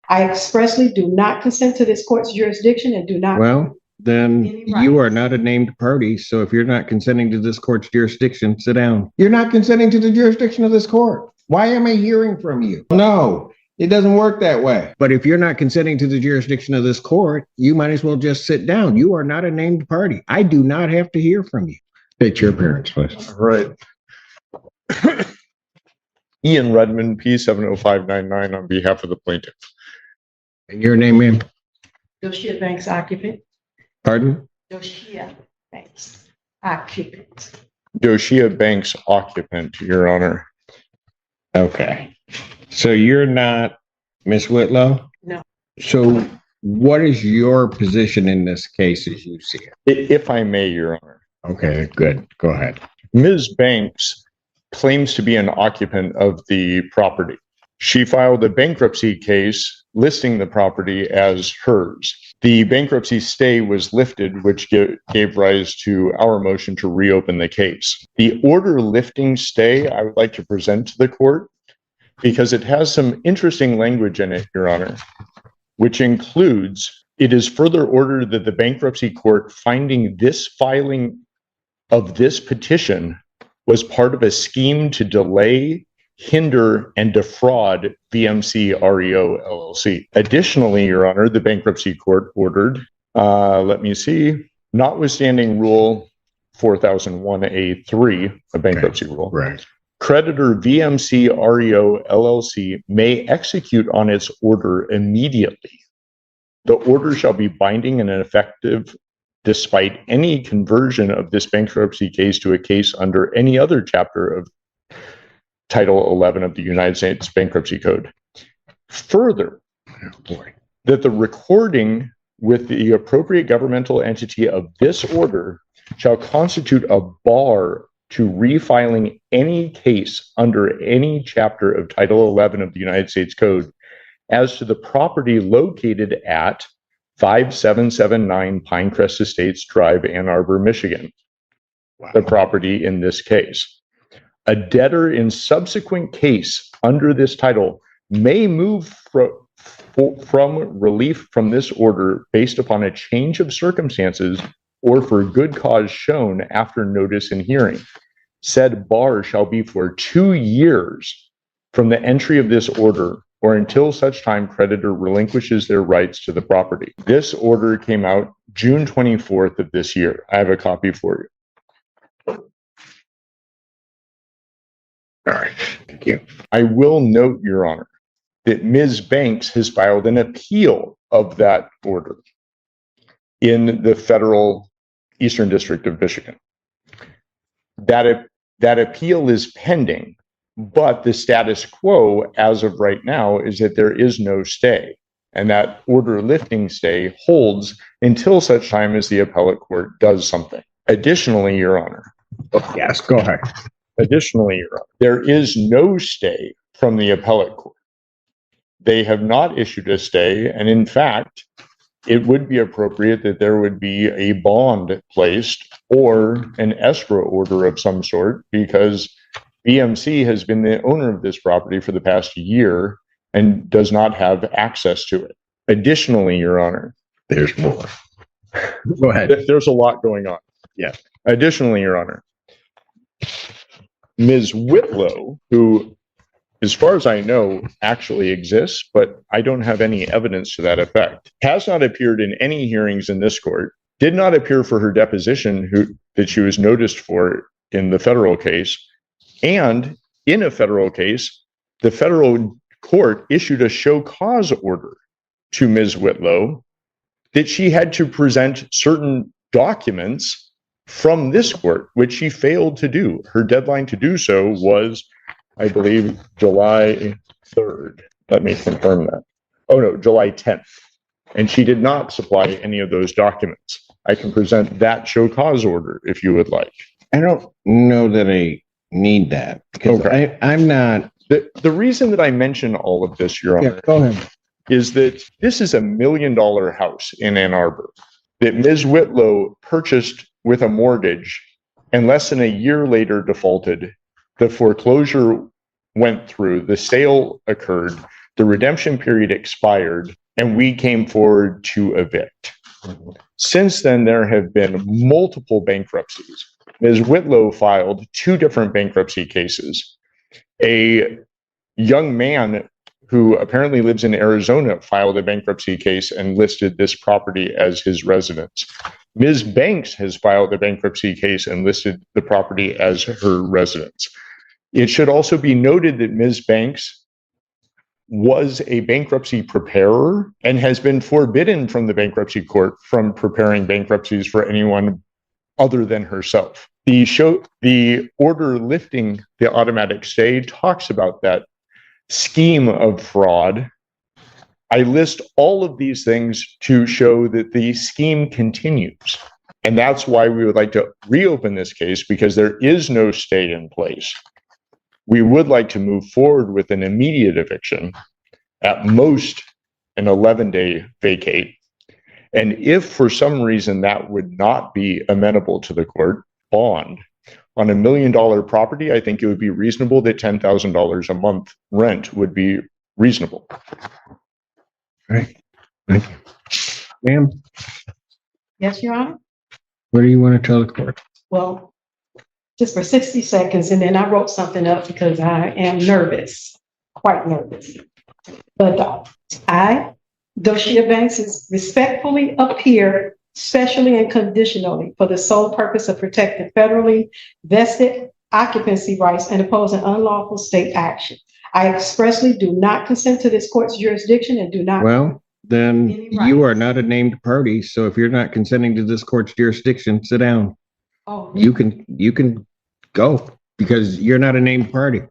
I expressly do not consent to this court's jurisdiction and do not. Well, then you are not a named party. So if you're not consenting to this court's jurisdiction, sit down. You're not consenting to the jurisdiction of this court. Why am I hearing from you? No, it doesn't work that way. But if you're not consenting to the jurisdiction of this court, you might as well just sit down. You are not a named party. I do not have to hear from you. State your appearance, please. All right. Ian Redmond, P70599 on behalf of the plaintiff. And your name, ma'am? Doshia Banks, occupant. Pardon? Doshia Banks, occupant. Doshia Banks, occupant, Your Honor. Okay. So you're not Miss Whitlow? No. So what is your position in this case as you see it? If I may, Your Honor. Okay, good. Go ahead. Ms. Banks claims to be an occupant of the property. She filed a bankruptcy case listing the property as hers. The bankruptcy stay was lifted, which gave rise to our motion to reopen the case. The order lifting stay I would like to present to the court because it has some interesting language in it, Your Honor, which includes, it is further ordered that the bankruptcy court finding this filing of this petition was part of a scheme to delay, hinder, and defraud VMC REO LLC. Additionally, Your Honor, the bankruptcy court ordered, notwithstanding Rule 4001A3, a bankruptcy rule, Right. creditor VMC REO LLC may execute on its order immediately. The order shall be binding and effective despite any conversion of this bankruptcy case to a case under any other chapter of Title 11 of the United States Bankruptcy Code. Further, that the recording with the appropriate governmental entity of this order shall constitute a bar to refiling any case under any chapter of Title 11 of the United States Code as to the property located at 5779 Pinecrest Estates Drive, Ann Arbor, Michigan. Wow. The property in this case. A debtor in subsequent case under this title may move from relief from this order based upon a change of circumstances or for good cause shown after notice and hearing. Said bar shall be for 2 years from the entry of this order or until such time creditor relinquishes their rights to the property. This order came out June 24th of this year. I have a copy for you. All right, thank you. I will note, Your Honor, that Ms. Banks has filed an appeal of that order in the federal Eastern District of Michigan. That appeal is pending, but the status quo as of right now is that there is no stay, and that order lifting stay holds until such time as the appellate court does something. Additionally, Your Honor. Yes, go ahead. Additionally, Your Honor, there is no stay from the appellate court. They have not issued a stay, and in fact, it would be appropriate that there would be a bond placed or an escrow order of some sort, because BMC has been the owner of this property for the past year and does not have access to it. Additionally, Your Honor. There's more. Go ahead. There's a lot going on. Yeah. Additionally, Your Honor, Ms. Whitlow, who, as far as I know, actually exists, but I don't have any evidence to that effect, has not appeared in any hearings in this court, did not appear for her deposition that she was noticed for in the federal case, and in a federal case, the federal court issued a show cause order to Ms. Whitlow that she had to present certain documents from this court, which she failed to do. Her deadline to do so was, I believe, July 3rd. Let me confirm that. Oh no, July 10th. And she did not supply any of those documents. I can present that show cause order if you would like. I don't know that I need that, because okay. I'm not. The reason that I mention all of this, Your Honor, go ahead, is that this is $1 million house in Ann Arbor that Ms. Whitlow purchased with a mortgage and less than a year later defaulted. The foreclosure went through, the sale occurred, The redemption period expired and we came forward to evict. Since then, there have been multiple bankruptcies. Ms. Whitlow filed 2 different bankruptcy cases. A young man who apparently lives in Arizona filed a bankruptcy case and listed this property as his residence. Ms. Banks has filed a bankruptcy case and listed the property as her residence. It should also be noted that Ms. Banks was a bankruptcy preparer and has been forbidden from the bankruptcy court from preparing bankruptcies for anyone other than herself. The order lifting the automatic stay talks about that scheme of fraud. I list all of these things to show that the scheme continues. And that's why we would like to reopen this case, because there is no stay in place. We would like to move forward with an immediate eviction, at most an 11-day vacate. And if for some reason that would not be amenable to the court, bond. On $1 million property, I think it would be reasonable that $10,000 a month rent would be reasonable. All right. Thank you. Ma'am, Yes, Your Honor? what do you want to tell the court? Well, just for 60 seconds, and then I wrote something up because I am nervous, quite nervous. But Doshia Banks, is respectfully appear specially and conditionally for the sole purpose of protecting federally vested occupancy rights and opposing unlawful state action. I expressly do not consent to this court's jurisdiction and do not. Well, then you are not a named party. So if you're not consenting to this court's jurisdiction, sit down. Oh, You can go because you're not a named party.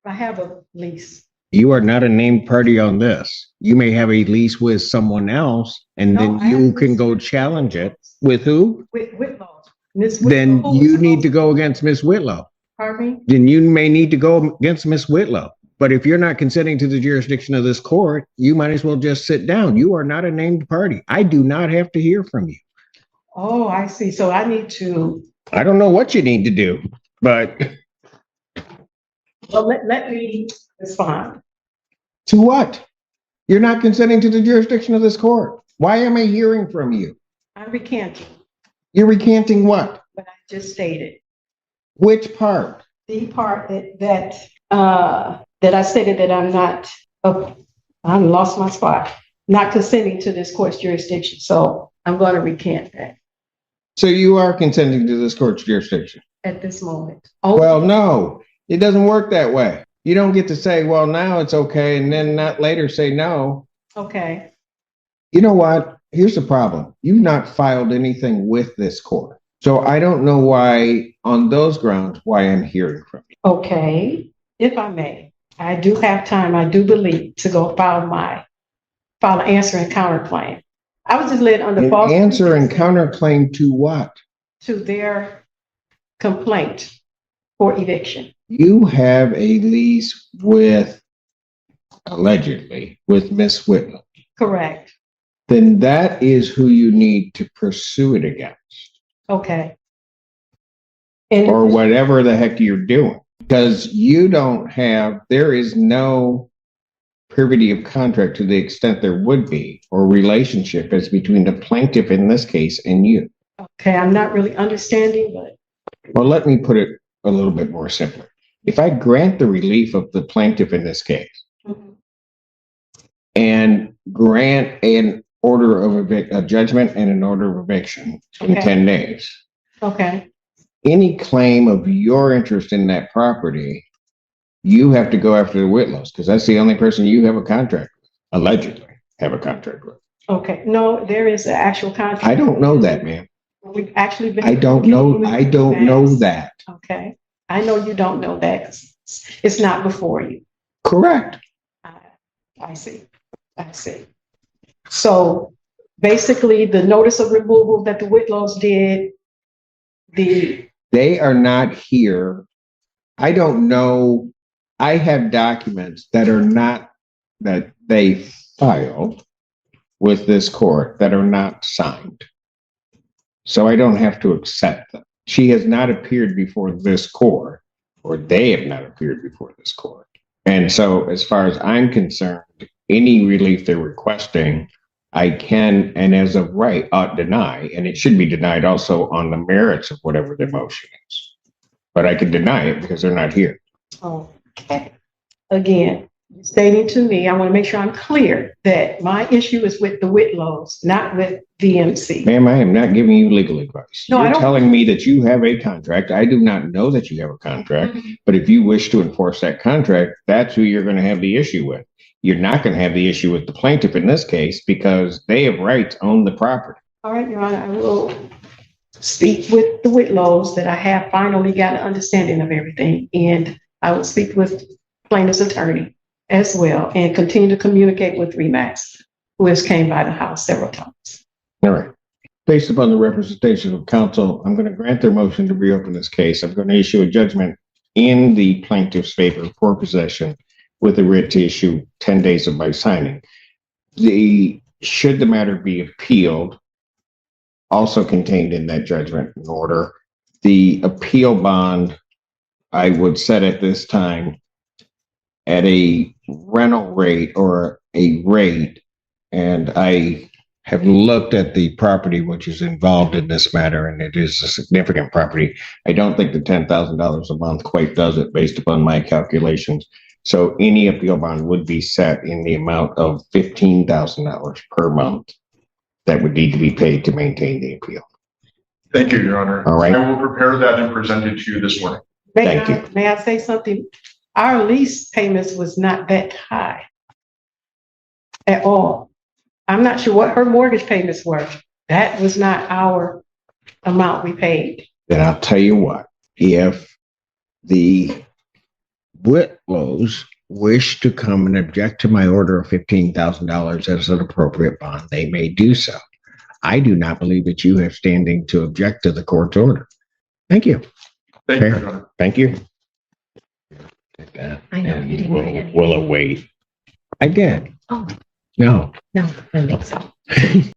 I have a lease. You are not a named party on this. You may have a lease with someone else, and then you can go challenge it. With who? With Whitlow. Ms. Whitlow. Then you need to go against Miss Whitlow. Pardon me? Then you may need to go against Miss Whitlow. But if you're not consenting to the jurisdiction of this court, you might as well just sit down. You are not a named party. I do not have to hear from you. Oh, I see. So I need to. I don't know what you need to do, but Well, let me respond. to what? You're not consenting to the jurisdiction of this court. Why am I hearing from you? I'm recanting You're recanting what? what I just stated. Which part? The part that I stated that I'm not, I lost my spot, not consenting to this court's jurisdiction. So I'm going to recant that So you are consenting to this court's jurisdiction? at this moment. Oh, Well, no, it doesn't work that way. You don't get to say, well, now it's okay, and then not later say no. okay. You know what? Here's the problem. You've not filed anything with this court. So I don't know why, on those grounds, why I'm hearing from you. Okay. If I may, I do have time, I do believe, to go file an answer and counterclaim. I was just led under An false. answer and counterclaim to what? To their complaint for eviction. You have a lease with, allegedly, with Miss Whitlow. Correct. Then that is who you need to pursue it against, Okay. And or whatever the heck you're doing. Because you don't have, there is no privity of contract to the extent there would be, or relationship as between the plaintiff in this case and you. okay, I'm not really understanding, but Well, let me put it a little bit more simply. If I grant the relief of the plaintiff in this case and grant an order of a judgment and an order of eviction in Okay. 10 days, okay, any claim of your interest in that property, you have to go after the Whitlows because that's the only person you have a contract with, allegedly have a contract with. okay. No, there is an actual contract. I don't know that, ma'am. We've actually been. I don't know that. Okay. I know you don't know that 'cause it's not before you. Correct. I see. I see. So basically the notice of removal that the Whitlows did, They are not here. I don't know. I have documents that are not, that they filed with this court that are not signed. So I don't have to accept them. She has not appeared before this court, or they have not appeared before this court. And so as far as I'm concerned, any relief they're requesting, I can, and as of right, ought deny, and it should be denied also on the merits of whatever their motion is. But I can deny it because they're not here. Okay. Again, stating to me, I want to make sure I'm clear that my issue is with the Whitlows, not with VMC. Ma'am, I am not giving you legal advice. No, I You're don't. telling me that you have a contract. I do not know that you have a contract, but if you wish to enforce that contract, that's who you're going to have the issue with. You're not going to have the issue with the plaintiff in this case because they have right to own the property. All right, Your Honor, I will speak with the Whitlows that I have finally got an understanding of everything. And I will speak with plaintiff's attorney as well and continue to communicate with Remax, who has came by the house several times. All right. Based upon the representation of counsel, I'm going to grant their motion to reopen this case. I'm going to issue a judgment in the plaintiff's favor for possession with a writ to issue 10 days of my signing. Should the matter be appealed, also contained in that judgment in order, the appeal bond I would set at this time at a rental rate or a rate, and I have looked at the property which is involved in this matter, and it is a significant property. I don't think the $10,000 a month quite does it based upon my calculations. So any appeal bond would be set in the amount of $15,000 per month that would need to be paid to maintain the appeal. Thank you, Your Honor. All right. I will prepare that and present it to you this morning. Thank you. May I say something? Our lease payments was not that high at all. I'm not sure what her mortgage payments were. That was not our amount we paid. Then I'll tell you what, if the Whitlows wish to come and object to my order of $15,000 as an appropriate bond, they may do so. I do not believe that you have standing to object to the court's order. Thank you. Thank you, Your Honor. Thank you. Take that. I know, and you didn't write anything. We'll await. I did. Oh, No. no, I don't think so.